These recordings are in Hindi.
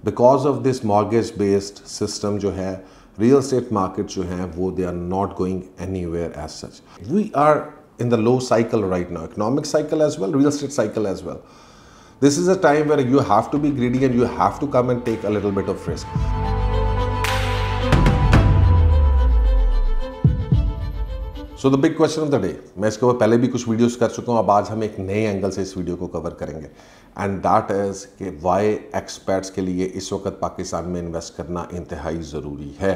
Because of this mortgage based system जो है, रियल एस्टेट मार्केट जो है वो they are not going anywhere as such. We are in the low cycle right now, economic cycle as well, real estate cycle as well. This is a time where you have to be greedy and you have to come and take a little bit of risk. So the big question of the day, मैं इसके ऊपर पहले भी कुछ वीडियोस कर चुका हूँ, अब आज हम एक नए एंगल से इस वीडियो को कवर करेंगे, एंड दैट इज कि वाई एक्सपर्ट्स के लिए इस वक्त पाकिस्तान में इन्वेस्ट करना इंतहाई ज़रूरी है.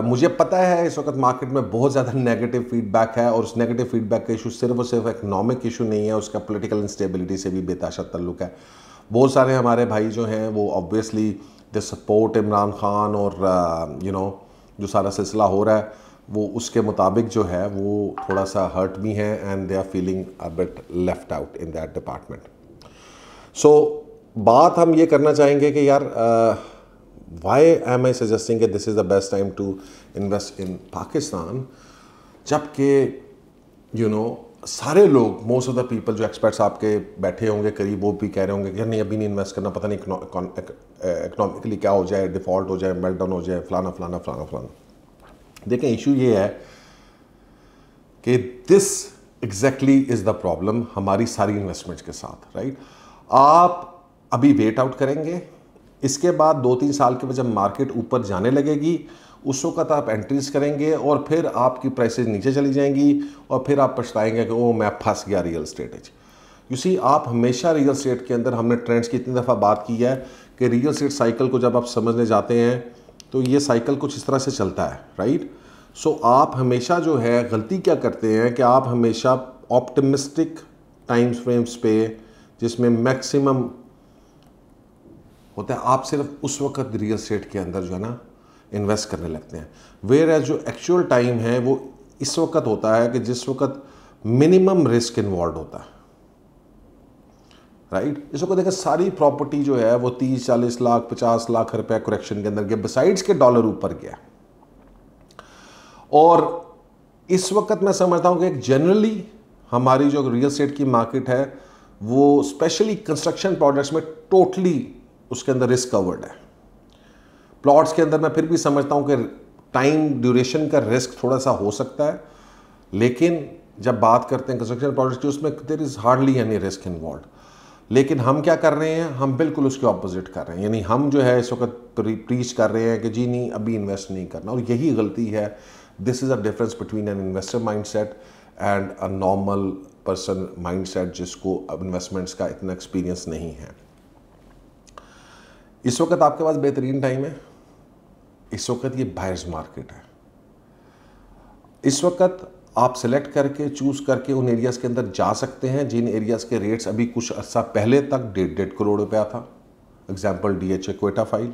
मुझे पता है इस वक्त मार्केट में बहुत ज़्यादा नेगेटिव फीडबैक है, और उस नेगेटिव फीडबैक का इशू सिर्फ और सिर्फ इकोनॉमिक इशू नहीं है, उसका पॉलिटिकल इंस्टेबिलिटी से भी बेताशा ताल्लुक है. बहुत सारे हमारे भाई जो हैं वो obviously they support Imran Khan, और जो सारा सिलसिला हो रहा है वो उसके मुताबिक जो है वो थोड़ा सा हर्ट भी हैं, and they are feeling a bit left out in that department. So बात हम ये करना चाहेंगे कि यार why am I suggesting that this is the best time to invest in Pakistan, जबकि सारे लोग, मोस्ट ऑफ द पीपल जो एक्सपर्ट्स आपके बैठे होंगे करीब, वो भी कह रहे होंगे कि यार नहीं अभी नहीं इन्वेस्ट करना, पता नहीं इकोनॉमिकली क्या हो जाए, डिफ़ॉल्ट हो जाए, मेल्टडाउन हो जाए, फलाना फलाना फलाना फलाना. देखें, इशू ये है कि this exactly is the problem हमारी सारी इन्वेस्टमेंट्स के साथ, राइट. आप अभी वेट आउट करेंगे, इसके बाद 2-3 साल के बाद जब मार्केट ऊपर जाने लगेगी उस वक्त आप एंट्रीज करेंगे, और फिर आपकी प्राइसेस नीचे चली जाएंगी, और फिर आप पछताएंगे कि ओ मैं फंस गया रियल एस्टेट में. यू सी, आप हमेशा रियल एस्टेट के अंदर, हमने ट्रेंड्स की इतनी दफ़ा बात की है कि रियल एस्टेट साइकिल को जब आप समझने जाते हैं तो ये साइकिल कुछ इस तरह से चलता है, राइट. सो आप हमेशा जो है गलती क्या करते हैं कि आप हमेशा ऑप्टिमिस्टिक टाइम फ्रेम्स पे, जिसमें मैक्सिमम होता है, आप सिर्फ उस वक्त रियल एस्टेट के अंदर जो है ना इन्वेस्ट करने लगते हैं. वेयर एज जो एक्चुअल टाइम है वो इस वक्त होता है कि जिस वक्त मिनिमम रिस्क इन्वॉल्व होता है, राइट. इस वक्त देखिए सारी प्रॉपर्टी जो है वो 30-40 लाख 50 लाख रुपए करेक्शन के अंदर गया, बिसाइड्स के डॉलर ऊपर गया. और इस वक्त मैं समझता हूं कि एक जनरली हमारी जो रियल एस्टेट की मार्केट है वो स्पेशली कंस्ट्रक्शन प्रोडक्ट्स में टोटली उसके अंदर रिस्क कवर्ड है. प्लॉट्स के अंदर मैं फिर भी समझता हूं कि टाइम ड्यूरेशन का रिस्क थोड़ा सा हो सकता है, लेकिन जब बात करते हैं कंस्ट्रक्शन प्रोडक्ट्स की उसमें there is hardly any risk involve. लेकिन हम क्या कर रहे हैं, हम बिल्कुल उसके ऑपोजिट कर रहे हैं, यानी हम जो है इस वक्त प्रीच कर रहे हैं कि जी नहीं अभी इन्वेस्ट नहीं करना, और यही गलती है. This is a difference between an investor mindset and a normal person mindset जिसको इन्वेस्टमेंट्स का इतना एक्सपीरियंस नहीं है. इस वक्त आपके पास बेहतरीन टाइम है. इस वक्त ये बायर्स मार्केट है. इस वक्त आप सेलेक्ट करके चूज करके उन एरियाज़ के अंदर जा सकते हैं जिन एरियाज़ के रेट्स अभी कुछ अर्सा पहले तक 1.5 करोड़ रुपया था. एग्जाम्पल DHA क्वेटा फाइल,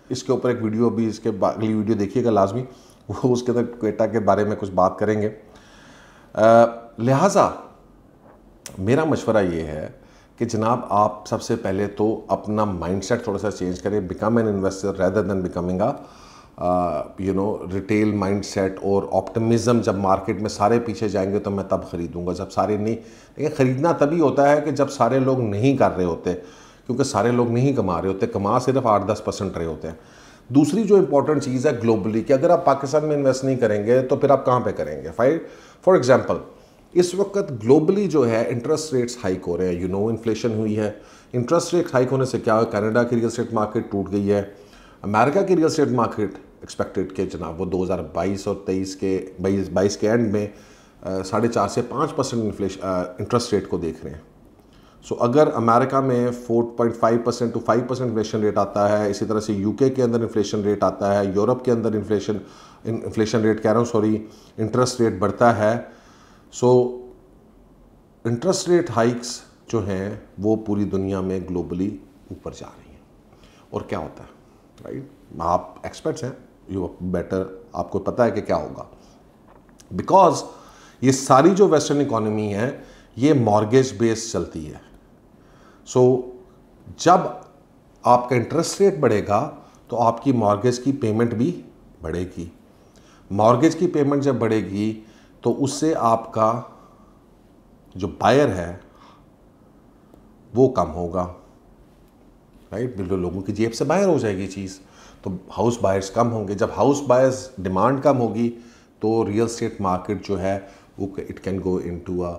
इसके ऊपर एक वीडियो, अभी इसके अगली वीडियो देखिएगा लाजमी, वो उसके अंदर क्वेटा के बारे में कुछ बात करेंगे. लिहाजा मेरा मशवरा ये है कि जनाब आप सबसे पहले तो अपना माइंडसेट थोड़ा सा चेंज करें, become an investor rather than becoming a retail mindset और ऑप्टिमिज्म. जब मार्केट में सारे पीछे जाएंगे तो मैं तब खरीदूंगा, जब सारे नहीं. लेकिन ख़रीदना तभी होता है कि जब सारे लोग नहीं कर रहे होते, क्योंकि सारे लोग नहीं कमा रहे होते, कमा सिर्फ 8-10% रहे होते हैं. दूसरी जो इंपॉर्टेंट चीज़ है ग्लोबली, कि अगर आप पाकिस्तान में इन्वेस्ट नहीं करेंगे तो फिर आप कहाँ पे करेंगे. फॉर एग्जांपल इस वक्त ग्लोबली जो है इंटरेस्ट रेट्स हाइक हो रहे हैं, इन्फ्लेशन हुई है. इंटरेस्ट रेट हाइक होने से क्या है, कनाडा की रियल एस्टेट मार्केट टूट गई है. अमेरिका की रियल एस्टेट मार्केट एक्सपेक्टेड के जनाब वो 2022 और 22 के एंड में 4.5 से 5% इंटरेस्ट रेट को देख रहे हैं. सो अगर अमेरिका में 4.5% to 5% इन्फ्लेशन रेट आता है, इसी तरह से यूके के अंदर इन्फ्लेशन रेट आता है, यूरोप के अंदर इन्फ्लेशन रेट कह रहा हूँ सॉरी, इंटरेस्ट रेट बढ़ता है. सो इंटरेस्ट रेट हाइक्स जो हैं वो पूरी दुनिया में ग्लोबली ऊपर जा रही हैं. और क्या होता है, राइट, आप एक्सपर्ट्स हैं, यू बेटर, आपको पता है कि क्या होगा. बिकॉज ये सारी जो वेस्टर्न इकोनॉमी है ये मॉर्गेज बेस्ड चलती है. सो जब आपका इंटरेस्ट रेट बढ़ेगा तो आपकी मॉर्गेज की पेमेंट भी बढ़ेगी. मॉर्गेज की पेमेंट जब बढ़ेगी तो उससे आपका जो बायर है वो कम होगा, राइट, बिल्कुल लोगों की जेब से बाहर हो जाएगी चीज़, तो हाउस बायर्स कम होंगे। जब हाउस बायर्स डिमांड कम होगी तो रियल स्टेट मार्केट जो है वो it can go into a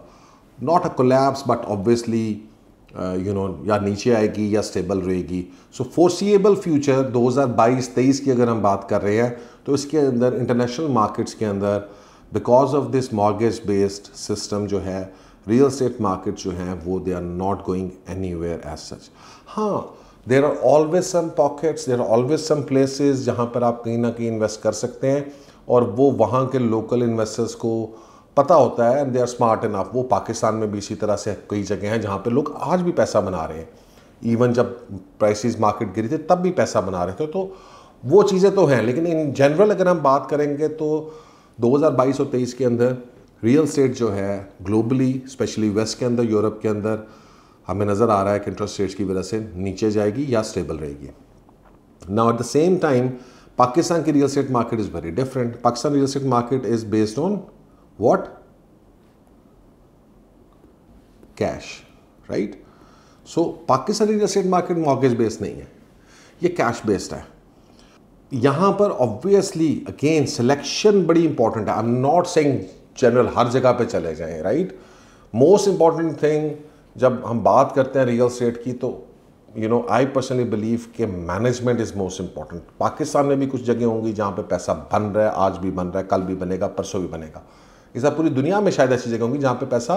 not a collapse but obviously या नीचे आएगी या स्टेबल रहेगी। सो फोर्सिएबल फ्यूचर 2022-23 की अगर हम बात कर रहे हैं तो इसके अंदर इंटरनेशनल मार्केट्स के अंदर because of this mortgage based system जो है रियल स्टेट मार्केट जो हैं वो they are not going anywhere as such. हाँ, there are always some pockets, there are always some places जहाँ पर आप कहीं ना कहीं इन्वेस्ट कर सकते हैं और वो वहाँ के लोकल इन्वेस्टर्स को पता होता है and they are smart enough. वो पाकिस्तान में भी इसी तरह से कई जगह हैं जहाँ पे लोग आज भी पैसा बना रहे हैं। इवन जब प्राइसेस मार्केट गिरी थी तब भी पैसा बना रहे थे, तो वो चीज़ें तो हैं। लेकिन इन जनरल अगर हम बात करेंगे तो 2022 और 23 के अंदर रियल स्टेट जो है ग्लोबली स्पेशली वेस्ट के अंदर, यूरोप के अंदर हमें नज़र आ रहा है कि इंटरेस्ट रेट्स की वजह से नीचे जाएगी या स्टेबल रहेगी। Now at the same time Pakistan की real estate market is very different. Pakistan real estate market is based on what? Cash, right? So Pakistani real estate market mortgage based नहीं है, ये कैश बेस्ड है। यहां पर ऑब्वियसली अगेन सिलेक्शन बड़ी इंपॉर्टेंट है। I am not saying general हर जगह पे चले जाएं, राइट। मोस्ट इंपॉर्टेंट थिंग जब हम बात करते हैं रियल एस्टेट की तो आई पर्सनली बिलीव कि management is most important. Pakistan में भी कुछ जगह होंगी जहां पे पैसा बन रहा है, आज भी बन रहा है, कल भी बनेगा, परसों भी बनेगा। इस पूरी दुनिया में शायद ऐसी जगह होंगी जहाँ पे पैसा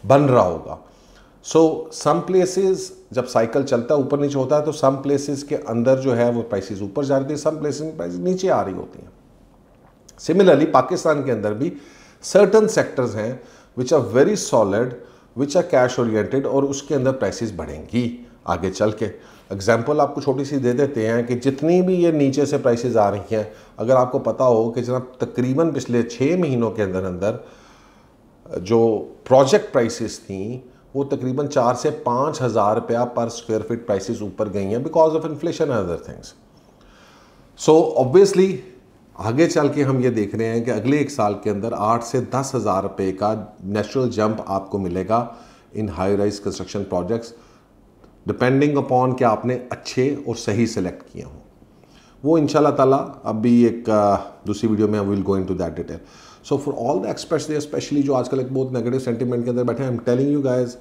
बन रहा होगा। सो सम प्लेसेस जब साइकिल चलता है ऊपर नीचे होता है तो सम प्लेसेस के अंदर जो है वो प्राइसेस ऊपर जा रही है, सम प्लेसेस में प्राइसेस नीचे आ रही होती हैं। सिमिलरली पाकिस्तान के अंदर भी सर्टन सेक्टर्स हैं which are very solid, which are cash oriented, और उसके अंदर प्राइसेस बढ़ेंगी आगे चल के। एग्जाम्पल आपको छोटी सी दे देते हैं कि जितनी भी ये नीचे से प्राइसेस आ रही हैं, अगर आपको पता हो कि जनाब तकरीबन पिछले 6 महीनों के अंदर अंदर जो प्रोजेक्ट प्राइसेस थी वो तकरीबन 4 से 5 हज़ार रुपया पर स्क्वायर फीट प्राइसेस ऊपर गई हैं because of inflation and other things. So obviously आगे चल के हम ये देख रहे हैं कि अगले 1 साल के अंदर 8 से 10 हज़ार रुपये का नेचुरल जंप आपको मिलेगा इन high rise construction projects, depending upon कि आपने अच्छे और सही सेलेक्ट किए हों। वो इंशाल्लाह ताला अभी एक दूसरी वीडियो में will go into that detail. So for all the experts there, especially जो आजकल एक बहुत नेगेटिव सेंटिमेंट के अंदर बैठे हैं, I am telling you guys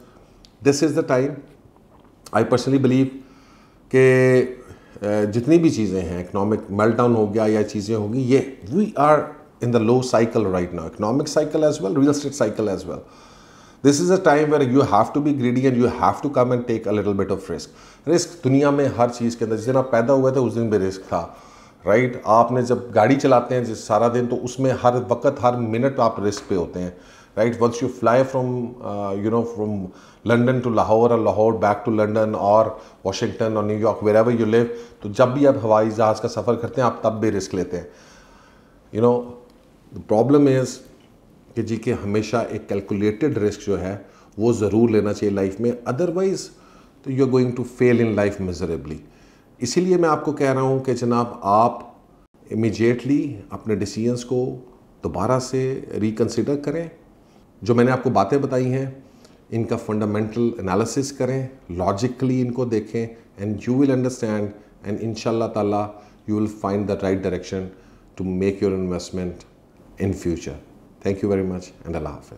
this is the time. I personally believe कि जितनी भी चीज़ें हैं, इकोनॉमिक मेल्टडाउन हो गया या चीज़ें होंगी, ये we are in the low cycle right now, economic cycle as well, real estate cycle as well. This is a time where you have to be greedy and you have to come and take a little bit of risk. Risk दुनिया में हर चीज़ के अंदर, जिस दिन आप पैदा हुए थे उस दिन भी रिस्क था, राइट। आपने जब गाड़ी चलाते हैं जिस सारा दिन, तो उसमें हर वक्त हर मिनट आप रिस्क पे होते हैं, right. Once you fly from London to Lahore और लाहौर बैक टू लंदन और वाशिंगटन और New York, wherever you live, तो जब भी आप हवाई जहाज़ का सफ़र करते हैं आप तब भी रिस्क लेते हैं। द प्रॉब्लम इज़ कि जी कि हमेशा एक कैलकुलेटेड रिस्क जो है वो ज़रूर लेना चाहिए लाइफ में, अदरवाइज़ तो you are going to fail in life miserably. इसीलिए मैं आपको कह रहा हूँ कि जनाब आप इमीडिएटली अपने डिसीजंस को दोबारा से रिकन्सिडर करें। जो मैंने आपको बातें बताई हैं इनका फंडामेंटल एनालिसिस करें, लॉजिकली इनको देखें, and you will understand and इंशाल्लाह ताला you will find the right direction to make your investment in future. Thank you very much and Allah Hafiz.